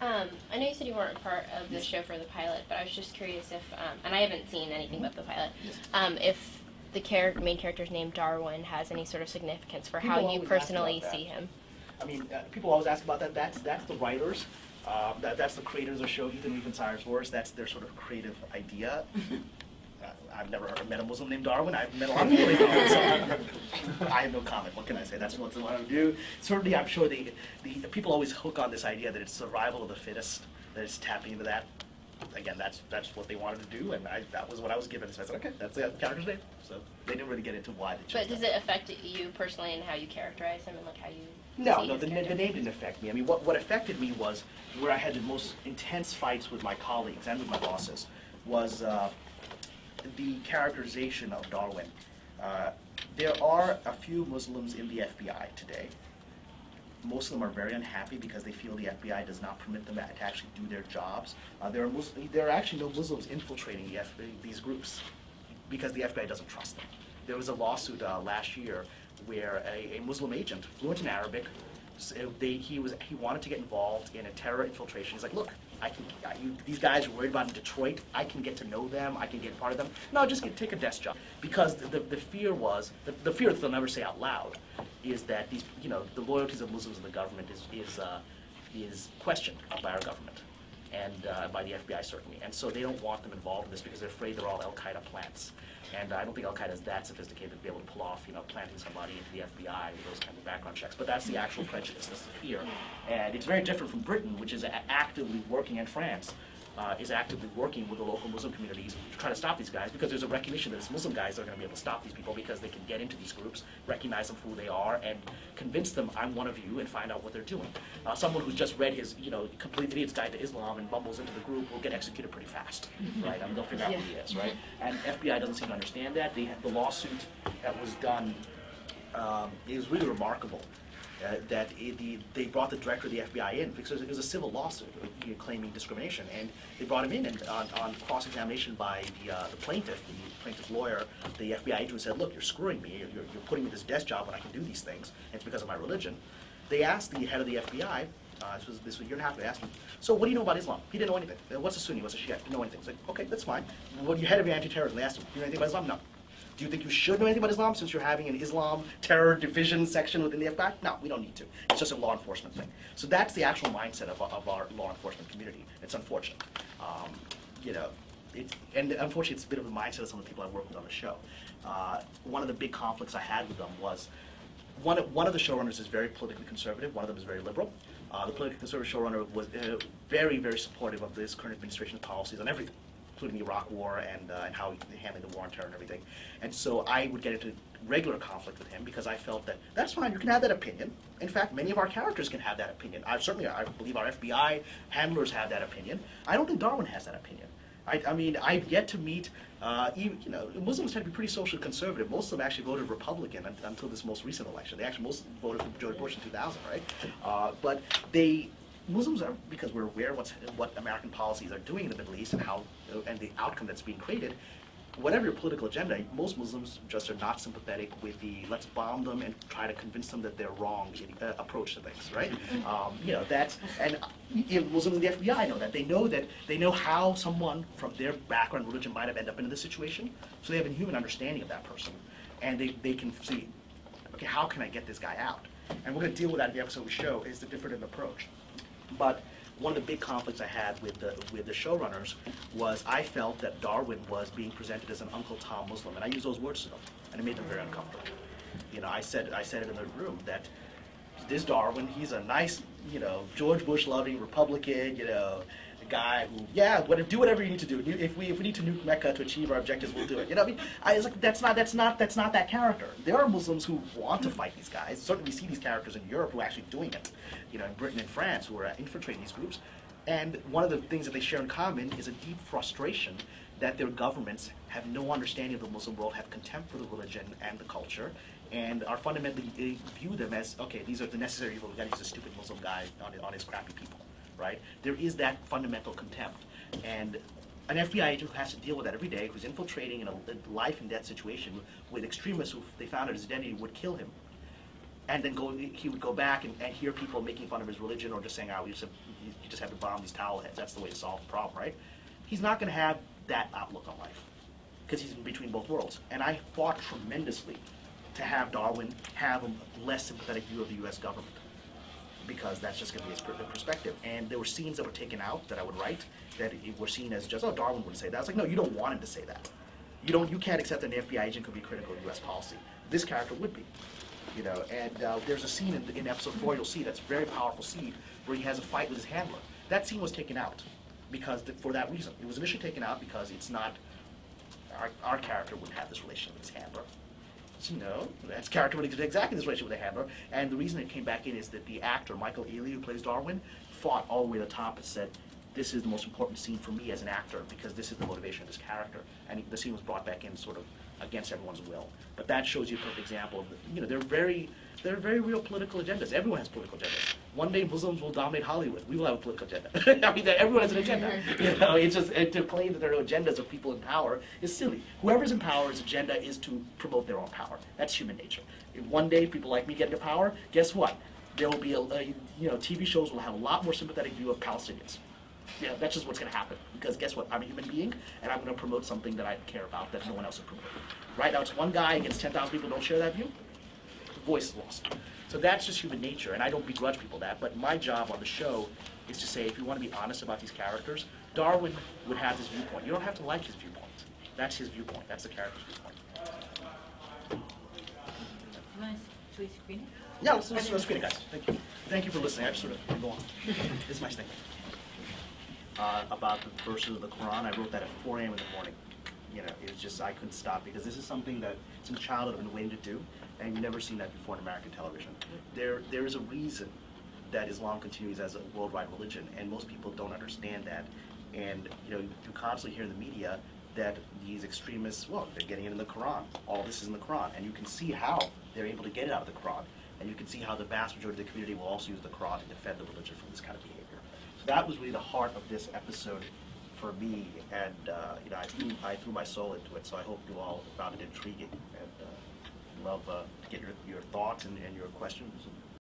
I know you said you weren't part of the show for the pilot, but I was just curious if, and I haven't seen anything but the pilot, if the main character's name Darwin has any sort of significance for how you personally see him. I mean, people always ask about that. That's the writers. That's the creators of the show, Ethan Reeve and Cyrus Wars. That's their sort of creative idea. I've never met a Muslim named Darwin. I've met a lot of people named Darwin, so I have no comment. What can I say? That's what they want to do. Certainly, I'm sure the people always hook on this idea that it's survival of the fittest, that it's tapping into that. Again, that's what they wanted to do, and that was what I was given. So I said, okay, that's the character's name. So they didn't really get into why they chose. But does it affect you personally and how you characterize him and like how you? No, the name didn't affect me. I mean, what affected me was where I had the most intense fights with my colleagues and with my bosses was the characterization of Darwin. There are a few Muslims in the FBI today. Most of them are very unhappy because they feel the FBI does not permit them to actually do their jobs. There are actually no Muslims infiltrating these groups because the FBI doesn't trust them. There was a lawsuit last year where a Muslim agent, fluent in Arabic, he wanted to get involved in a terror infiltration. He's like, look, these guys are worried about in Detroit. I can get to know them. I can get part of them. No, just take a desk job. Because the fear was, the fear that they'll never say out loud, is that these, the loyalties of Muslims in the government is questioned by our government and by the FBI certainly. And so they don't want them involved in this because they're afraid they're all Al-Qaeda plants. And I don't think Al-Qaeda is that sophisticated to be able to pull off, planting somebody into the FBI with those kinds of background checks. But that's the actual prejudice, that's the fear. And it's very different from Britain, which is actively working, and France is actively working with the local Muslim communities to try to stop these guys, because there's a recognition that it's Muslim guys that are going to be able to stop these people because they can get into these groups, recognize them for who they are, and convince them, I'm one of you, and find out what they're doing. Someone who's just read his, Complete Idiot's Guide to Islam and bumbles into the group will get executed pretty fast, right? I mean, they'll figure out who he is, right? And FBI doesn't seem to understand that. The lawsuit that was done is really remarkable. That they brought the director of the FBI in because it was a civil lawsuit claiming discrimination, and they brought him in, and on cross-examination by the plaintiff's lawyer, the FBI agent said, look, you're screwing me, you're putting me in this desk job when I can do these things, and it's because of my religion. They asked the head of the FBI, this was a year and a half ago, they asked him, so what do you know about Islam? He didn't know anything. What's a Sunni, what's a Shia? He didn't know anything. He's like, okay, that's fine. Well, you're head of your anti-terrorism. They asked him, do you know anything about Islam? No. Do you think you should know anything about Islam since you're having an Islam terror division section within the FBI? No, we don't need to. It's just a law enforcement thing. So that's the actual mindset of our law enforcement community. It's unfortunate. And unfortunately, it's a bit of a mindset of some of the people I work with on the show. One of the big conflicts I had with them was one of the showrunners is very politically conservative. One of them is very liberal. The politically conservative showrunner was very, very supportive of this current administration's policies on everything, including the Iraq War and how they handled the war on terror and everything. And so I would get into regular conflict with him because I felt that that's fine, you can have that opinion. In fact, many of our characters can have that opinion. I believe our FBI handlers have that opinion. I don't think Darwin has that opinion. I mean, I've yet to meet, Muslims tend to be pretty socially conservative. Most of them actually voted Republican until this most recent election. They actually most voted for George Bush in 2000, right? But Muslims are, because we're aware of what American policies are doing in the Middle East and the outcome that's being created, whatever your political agenda, most Muslims just are not sympathetic with the let's bomb them and try to convince them that they're wrong approach to things, right? Muslims in the FBI know that. They know how someone from their background and religion might have ended up in this situation, so they have a human understanding of that person. And they can see, okay, how can I get this guy out? And we're going to deal with that in the episode we show, is the different approach. But one of the big conflicts I had with the showrunners was I felt that Darwin was being presented as an Uncle Tom Muslim, and I used those words to them, and it made them very uncomfortable. I said it in the room that this Darwin, he's a nice, George Bush loving Republican, guy who, do whatever you need to do. If we need to nuke Mecca to achieve our objectives, we'll do it. I was like, that's not that character. There are Muslims who want to fight these guys. Certainly, we see these characters in Europe who are actually doing it. In Britain and France, who are infiltrating these groups. And one of the things that they share in common is a deep frustration that their governments have no understanding of the Muslim world, have contempt for the religion and the culture, and are fundamentally view them as, okay, these are the necessary evil. We've got to use a stupid Muslim guy on his crappy people. Right? There is that fundamental contempt. And an FBI agent who has to deal with that every day, who's infiltrating in a life and death situation with extremists who, if they found out his identity, would kill him, And then he would go back and hear people making fun of his religion or just saying, oh, you just have to bomb these towel heads. That's the way to solve the problem, right? He's not going to have that outlook on life because he's in between both worlds. And I fought tremendously to have Darwin have a less sympathetic view of the U.S. government because that's just going to be his perspective. And there were scenes that were taken out that I would write that were seen as just, oh, Darwin would say that. I was like, no, you don't want him to say that. You can't accept that an FBI agent could be critical of U.S. policy. This character would be. You know, and there's a scene in episode 4 you'll see that's a very powerful scene where he has a fight with his handler. That scene was taken out because for that reason. It was initially taken out because it's not our character wouldn't have this relationship with his handler. So no, that's character would have exactly this relationship with the handler. And the reason it came back in is that the actor Michael Ealy, who plays Darwin, fought all the way to the top and said, "This is the most important scene for me as an actor because this is the motivation of this character." And the scene was brought back in sort of against everyone's will. But that shows you a perfect example of, you know, they're very real political agendas. Everyone has political agendas. One day Muslims will dominate Hollywood. We will have a political agenda. I mean, everyone has an agenda. You know, it's just to claim that there are agendas of people in power is silly. Whoever's in power's agenda is to promote their own power. That's human nature. If one day people like me get into power, guess what? There will be you know, TV shows will have a lot more sympathetic view of Palestinians. Yeah, that's just what's going to happen. Because guess what? I'm a human being, and I'm going to promote something that I care about that no one else would promote. Right now, it's one guy against 10,000 people who don't share that view. The voice is lost. So that's just human nature, and I don't begrudge people that. But my job on the show is to say, if you want to be honest about these characters, Darwin would have this viewpoint. You don't have to like his viewpoint. That's his viewpoint. That's the character's viewpoint. Should we screen it? Yeah, let's screen it, guys. Thank you. Thank you for listening. I just sort of go on. This is my thing. About the verses of the Quran, I wrote that at 4 a.m. in the morning. You know, it was just, I couldn't stop because this is something that since childhood I've been waiting to do, and you've never seen that before in American television. There is a reason that Islam continues as a worldwide religion, and most people don't understand that. And, you know, you constantly hear in the media that these extremists, well, they're getting it in the Quran. All this is in the Quran, and you can see how they're able to get it out of the Quran. And you can see how the vast majority of the community will also use the Quran to defend the religion from this kind of behavior. That was really the heart of this episode for me, and you know, I threw my soul into it. So I hope you all found it intriguing, and love to get your thoughts and your questions.